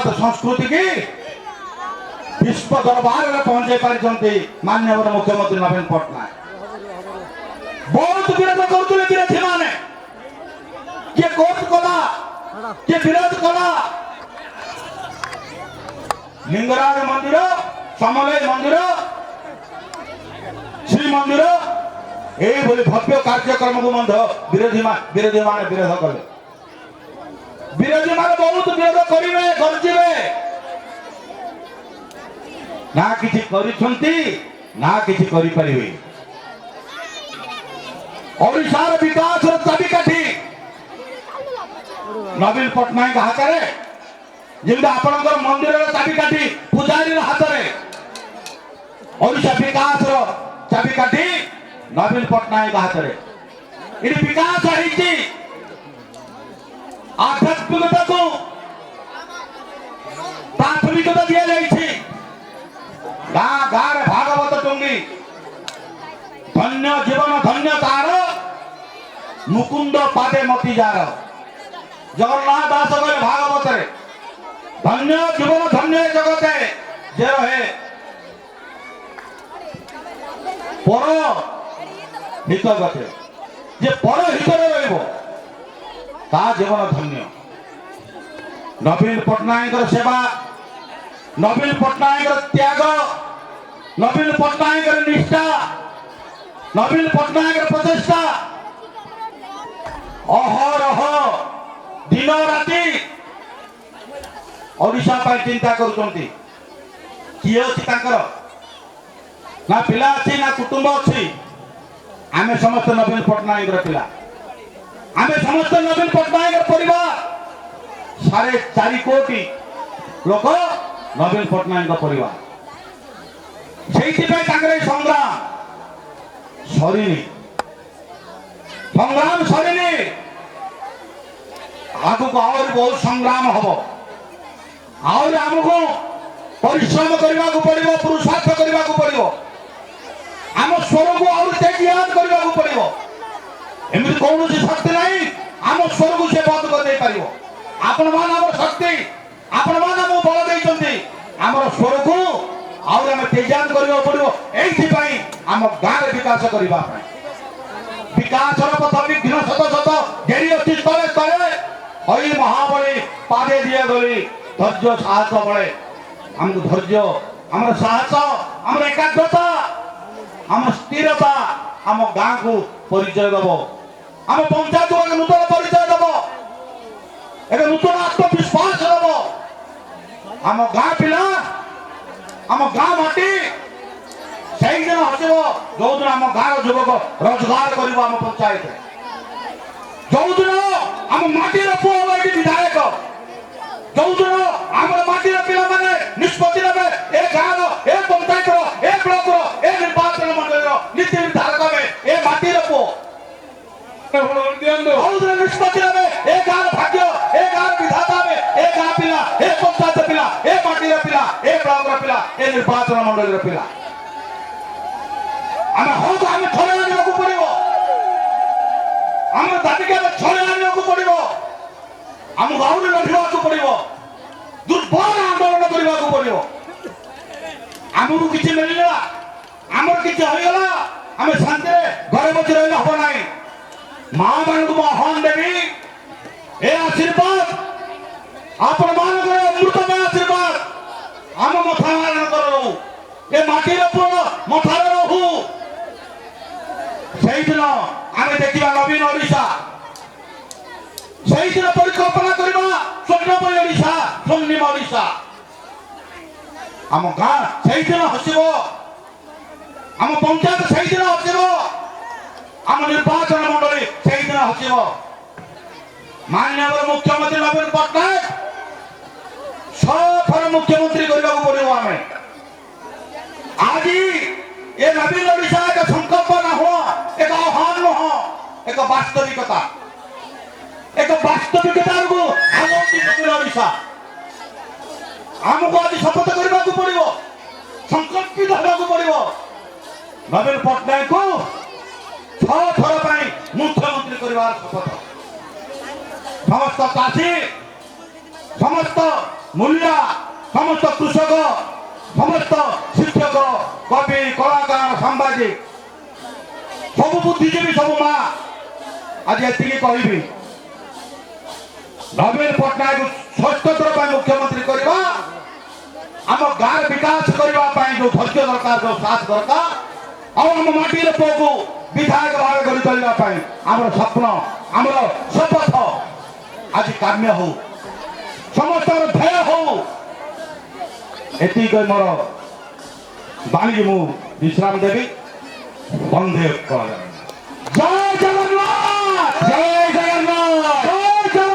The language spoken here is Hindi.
संवाद संस्कृति की विश्व दरबार में पहुंचे पारिछंती माननीय मुख्यमंत्री नवीन पट्टनायक। बहुत विरोध करते विरोधी माने किए कोर्ट कला किए विरोध कला लिंगराज मंदिर समलेई मंदिर श्री मंदिर यही भव्य कार्यक्रम को विरोधी माने विरोध कले। विरोधी माने बहुत विरोध करेंगे गर्जिबे ना किसी करिछंती ना किसी करि परिबे। ओडिशार विकास चाबिकाठी नवीन पट्टनायक हाथ में जमी आपणकर मंदिर चाबिकाठी पूजारी हाथ में ओडिशा विकास चाबिकाठी नवीन पट्टनायक हाथ में ये विकास है आध्यात्मिकता को प्राथमिकता दि जाए। गाँ गाँव भागवत टुंगी धन्य जीवन धन्य तार मुकुंद पादे मती जार जगन्नाथ दास कहे भागवत रे धन्य जीवन धन्य जगते जे रहे पर हित गते जे पर हित रहिबो ता जीवन धन्य। नवीन पट्टनायक सेवा नवीन पट्टनायक त्याग नवीन पट्टनायक निष्ठा नवीन पट्टनायक प्रचेषा अहरह दिन राति ओडिशा चिंता करुचंती किए अच्छी ना पिला अच्छी ना कुटुंब अच्छी आमे समस्त नवीन पट्टनायक पिला आमे समस्त नवीन पट्टनायक परिवार 4.5 कोटी लोक नवीन पट्टनायक परिवार से संग्राम सरीनी संग्राम सरीनी आगु को और बहुत संग्राम हम और आमको परिश्रम करने को पड़ो पुरुषार्थ करने को पड़ो आम स्वर को और त्याग करने को पड़ो एमती कौन शक्ति नहीं आम स्वर को से बंद कर दे पार आपण मान शक्ति आपण मान बल देते आम स्वर को और आम तेजान करने पड़ो यही आम गाँव विकास करने विकास पथ विघ्न शत शत घेरी अच्छी तले तले हई महाबली पादे दिए गली धैर्य साहस बड़े आमको धैर्य आम साहस आम एकाग्रता आम स्थिरता आम गाँ को परिचय दब आम पंचायत को एक नूतन परिचय दब एक नूतन आत्मविश्वास दब आम गाँ पिला आम गाँ माटी से दिन हसब जो दिन आम गाँव युवक रोजगार कर पंचायत जो दिन आम माटीर पुआ हम विधायक जो दिन आम माटीर पिला माने निष्पत्ति ने ए गाँव ए पंचायत ए ब्लॉक ए निर्वाचन मंडल नीति निर्धारक में ए माटीर पुओ निष्पत्ति ने ए गाँव भाग्य ए गाँव विधाता में ए गाँव पिला ए पंचायत पिला ए माटीर पिला ए ब्लॉक पिला ए निर्वाचन मंडल पिला आम हम आम छड़े आने को पड़ो आम दाबिका छड़े आने को पड़ो आम गाँव लड़वा को पड़ो दुर्बल आंदोलन करने को पड़ो आमको किसी मिलला आमर किसी होगला आम शांति घरे बची रही हम ना माँ मान को आह्वान देवी ए आशीर्वाद आपण मान अमृतमय आशीर्वाद आम मथा मारण करो ए माटीर पुओ मथार रहू से दिन आम देखा नवीन ओडिशा से दिन परिकल्पना करवा स्वर्णमय ओडिशा स्वर्णिम ओडिशा आम गाँ से दिन हसब आम पंचायत से दिन हसब आम निर्वाचन मंडली से दिन हसब माननीय मुख्यमंत्री नवीन पट्टनायक 6 थर मुख्यमंत्री करने को पड़ो आम आज ये नवीन ओडिशा एक संकल्प न हो एक आह्वान न हो एक वास्तविकता को ओडिशा आमको आज शपथ करने को पड़ो संकल्पित होगा पड़ो नवीन पट्टनायक को 6 थर मुख्यमंत्री कर शपथ समस्त चाषी समस्त ମୂଲ୍ୟା ସମସ୍ତ କୃଷକ ସମସ୍ତ ଶିକ୍ଷକ କବି କଳାକାର ସାମ୍ବାଦିକ ସବୁ ବୁଦ୍ଧିଜୀବୀ ସବୁ ମା ଆଜି ଏତିକି କହିବି ନବୀନ ପଟ୍ଟନାୟକ ଷଷ୍ଠ ଥର ପାଇଁ ମୁଖ୍ୟମନ୍ତ୍ରୀ କରିବା ଆମ ଗାଁର ବିକାଶ କରିବା ପାଇଁ ଯୋଉ ଧୈର୍ଯ୍ୟ ଦରକାର ଯୋଉ ସାଥ ଦରକାର ଆଉ ଆମ ମାଟିର ପୁଅକୁ ବିଧାୟକ ଭାବେ କରି ଚଳିବା ପାଇଁ ଆମର ସ୍ୱପ୍ନ ଆମର ଶପଥ ଆଜି କାମ୍ୟ ହଉ ସମସ୍ତଙ୍କର ଧ୍ୟେୟ ହଉ ଏତିକି ମୋର ବାଣୀକି ମୁଁ ବିଶ୍ରାମ ଦେବି ବନ୍ଦେ ଉତ୍କଳ।